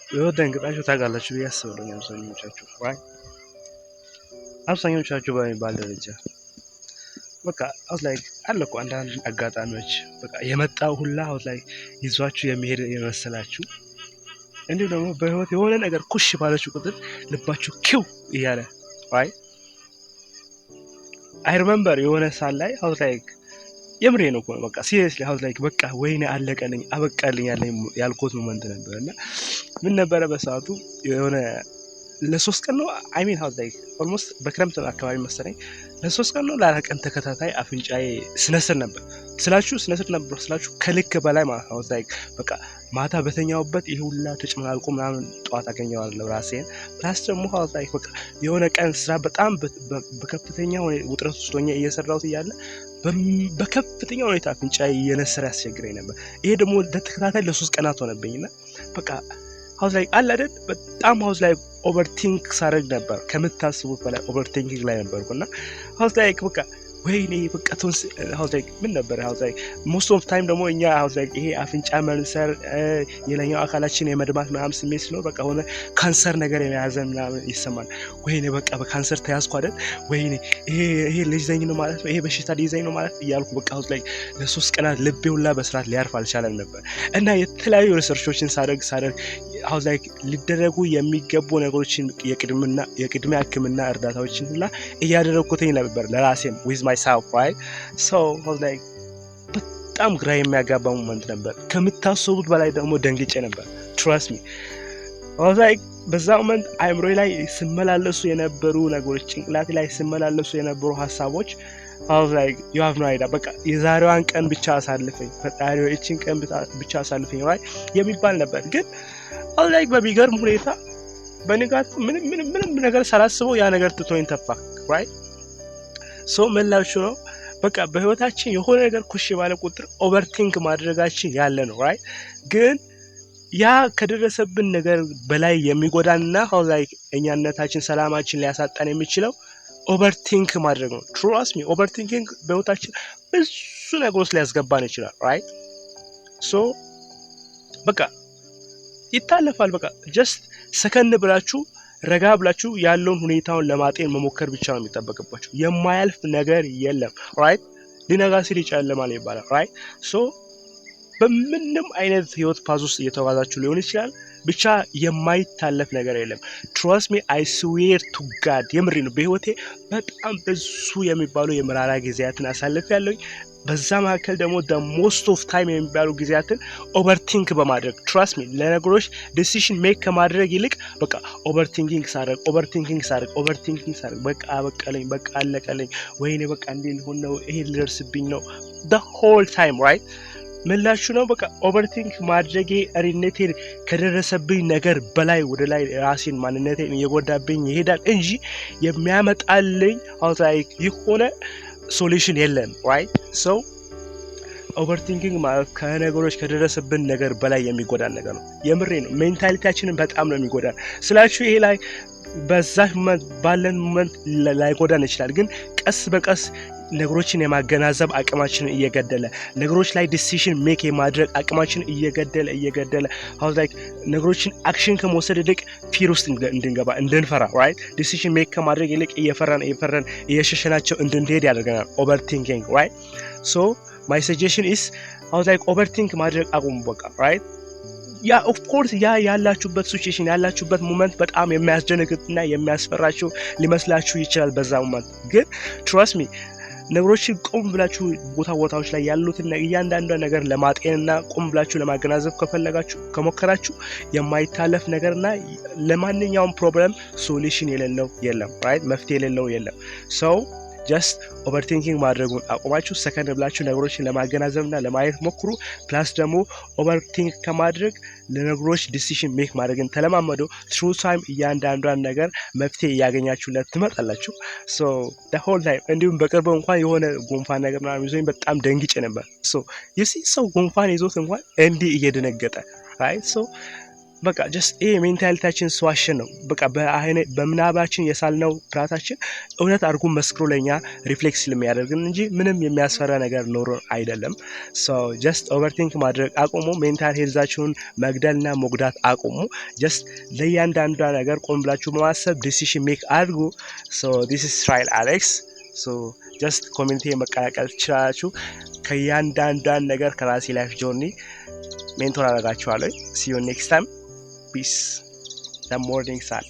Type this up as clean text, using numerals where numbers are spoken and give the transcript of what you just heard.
ደንግጣችሁ ታውቃላችሁ ብዬ አስባለሁ አብዛኞቻችሁ right አብዛኞቻችሁ በሚባል ደረጃ በቃ አውት ላይ አለ እኮ አንዳንድ አጋጣሚዎች በቃ የመጣው ሁላ አውት ላይ ይዟችሁ የሚሄድ የመሰላችሁ እንዲሁ ደግሞ በህይወት የሆነ ነገር ኩሽ ባለችሁ ቁጥር ልባችሁ ኪው እያለ right I remember የሆነ ሳል ላይ አውት ላይ የምሬ ነው እኮ በቃ ሲሪየስሊ አውት ላይ በቃ ወይኔ አለቀልኝ አበቃልኝ ያልኩት ሞመንት ነበርና ምን ነበረ በሰዓቱ የሆነ ለሶስት ቀን ነው አይ ሚን ሃው ላይክ ኦልሞስት በክረምት አካባቢ መሰለኝ ለሶስት ቀን ነው ለአራት ቀን ተከታታይ አፍንጫዬ ስነስር ነበር ስላችሁ ከልክ በላይ ማለት ነው ላይክ በቃ ማታ በተኛውበት ይሄ ሁላ ተጨማልቆ ምናምን ጠዋት አገኘዋለሁ ራሴን ፕላስ ደግሞ ሃው ላይክ በቃ የሆነ ቀን ስራ በጣም በከፍተኛ ውጥረት ውስጥ ሆኜ እየሰራሁት እያለ በከፍተኛ ሁኔታ አፍንጫዬ እየነሰረ ያስቸግረኝ ነበር ይሄ ደግሞ ለተከታታይ ለሶስት ቀናት ሆነብኝና በቃ ሃውስ ላይ አለ አይደል በጣም ሃውስ ላይ ኦቨርቲንክ ሳረግ ነበር ከምታስቡት በላይ ኦቨርቲንኪንግ ላይ ነበርኩና ሃውስ ላይ በቃ ወይኔ በቃ ቶንስ ሃውስ ላይ ምን ነበር ሃውስ ላይ ሞስት ኦፍ ታይም ደግሞ እኛ ሃውስ ላይ ይሄ አፍንጫ መንሰር የላኛው አካላችን የመድማት ምናምን ስሜት ሲኖር በቃ ሆነ ካንሰር ነገር የያዘን ምናምን ይሰማል ወይኔ በቃ በካንሰር ተያዝኩ አይደል ወይኔ ይሄ ልጅዘኝ ነው ማለት ነው ይሄ በሽታ ልጅዘኝ ነው ማለት እያልኩ በቃ ሃውስ ላይ ለሶስት ቀናት ልቤ ሁላ በስርዓት ሊያርፍ አልቻለም ነበር እና የተለያዩ ሪሰርቾችን ሳደርግ ሃውስ ላይ ሊደረጉ የሚገቡ ነገሮችን የቅድሚያ ሕክምና እርዳታዎችን ሁላ እያደረኩትኝ ነበር ለራሴም with myself right so I was like በጣም ግራ የሚያጋባ ሞመንት ነበር ከምታስቡት በላይ ደግሞ ደንግጬ ነበር trust me I was like በዛ ሞመንት አይምሮዬ ላይ ሲመላለሱ የነበሩ ነገሮች ጭንቅላቴ ላይ ሲመላለሱ የነበሩ ሐሳቦች I was like you have no idea በቃ የዛሬዋን ቀን ብቻ አሳልፈኝ ፈጣሪው እቺን ቀን ብቻ አሳልፈኝ right የሚባል ነበር ግን I was like በሚገርም ሁኔታ በንጋት ምንም ነገር ሳላስበው ያ ነገር ትቶኝ ተፋ right ሶ መላችሁ ነው በቃ በህይወታችን የሆነ ነገር ኩሽ ባለ ቁጥር ኦቨርቲንክ ማድረጋችን ያለ ነው right ግን ያ ከደረሰብን ነገር በላይ የሚጎዳንና how like እኛነታችን ሰላማችን ሊያሳጣን የሚችለው ኦቨርቲንክ ማድረግ ነው trust me ኦቨርቲንኪንግ በህይወታችን ብዙ ነገሮች ሊያስገባን ይችላል right ሶ በቃ ይታለፋል በቃ just ሰከን ብላችሁ ረጋ ብላችሁ ያለውን ሁኔታውን ለማጤን መሞከር ብቻ ነው የሚጠበቅባችሁ የማያልፍ ነገር የለም right ሊነጋ ሲል ይጨልማል ይባላል right so በምንም አይነት ህይወት ፓዝ ውስጥ እየተጓዛችሁ ሊሆን ይችላል ብቻ የማይታለፍ ነገር የለም trust me I swear to God የምሬ ነው በህይወቴ በጣም ብዙ የሚባሉ የመራራ ጊዜያትን አሳልፌያለሁ በዛ መካከል ደግሞ the most of time የሚባሉ ጊዜያትን ኦቨርቲንክ በማድረግ trust me ለነገሮች ዲሲዥን ሜክ ከማድረግ ይልቅ በቃ ኦቨርቲንኪንግ ሳደርግ በቃ በቀለኝ በቃ አለቀለኝ ወይኔ በቃ እንዴ ሊሆን ነው ይሄ ሊደርስብኝ ነው the whole time right ምላችሁ ነው በቃ ኦቨርቲንክ ማድረጌ ሪኔቴር ከደረሰብኝ ነገር በላይ ወደ ላይ ራሴን ማንነቴን እየጎዳብኝ ይሄዳል እንጂ የሚያመጣልኝ አውት ላይክ የሆነ ሶሉሽን የለም right so ኦቨርቲንኪንግ ማለት ከነገሮች ከደረሰብን ነገር በላይ የሚጎዳን ነገር ነው የምሬ ነው ሜንታሊቲያችንን በጣም ነው የሚጎዳን ስላችሁ ይሄ ላይ በዛህ ባለን ሞመንት ላይ ጎዳን ይችላል ግን ቀስ በቀስ ነገሮችን የማገናዘብ አቅማችንን እየገደለ ነገሮች ላይ ዲሲዥን ሜክ የማድረግ አቅማችንን እየገደለ how like ነገሮችን አክሽን ከመውሰድ ይልቅ ፊር ውስጥ እንድንገባ እንድንፈራ right ዲሲዥን ሜክ ከማድረግ ይልቅ እየፈራን እየሸሸናቸው እንድንሄድ ያደርገናል overthinking right so my suggestion is how like overthink ማድረግ አቁሙ በቃ right ያ ኦፍ ኮርስ ያ ያላችሁበት ሲቹዌሽን ያላችሁበት ሞመንት በጣም የሚያስደነግጥና የሚያስፈራችሁ ሊመስላችሁ ይችላል በዛ ሞመንት ግን trust me ነገሮችን ቆም ብላችሁ ቦታዎች ላይ ያሉትን እያንዳንዱ ነገር ለማጤንና ቆም ብላችሁ ለማገናዘብ ከፈለጋችሁ ከሞከራችሁ የማይታለፍ ነገርና ለማንኛውም ፕሮብለም ሶሉሽን የሌለው የለም right መፍትሄ የሌለው የለም so just overthinking ማድረጉን አቁማችሁ ሰከንድ ብላችሁ ነገሮችን ለማገናዘብና ለማየት ሞክሩ ፕላስ ደግሞ overthink ከማድረግ ለነገሮች ዲሲዥን ሜክ ማድረግን ተለማመዱ through time እያንዳንዷን ነገር መፍትሄ ያገኛችሁለት ትመጣላችሁ so the whole time እንዲሁም በቅርቡ እንኳን የሆነ ጉንፋን ነገር ምናምን ይዞኝ በጣም ደንግጬ ነበር so you see ሰው ጉንፋን ይዞት እንኳን እንዲህ እየደነገጠ right so በቃ ጀስት ይሄ ሜንታሊታችን ስዋሽን ነው። በቃ በምናባችን የሳልነው ፍርሃታችን እውነት አድርጎ መስክሮ ለኛ ሪፍሌክስ ስለሚያደርግን እንጂ ምንም የሚያስፈራ ነገር ኖሮ አይደለም። ሶ ጀስት ኦቨርቲንክ ማድረግ አቁሙ። ሜንታል ሄልዛችሁን መግደልና መጉዳት አቁሙ። ጀስት ለእያንዳንዷ ነገር ቆም ብላችሁ በማሰብ ዲሲሽን ሜክ አድርጉ። ሶ ዲስ ኢዝ እስራኤል አሌክስ። ሶ ጀስት ኮሚኒቲ መቀላቀል ትችላላችሁ። ከእያንዳንዷን ነገር ከራሴ ላይፍ ጆርኒ ሜንቶር አደርጋችኋለሁ። ሲ ዩ ኔክስት ታይም። Peace. The morning sun.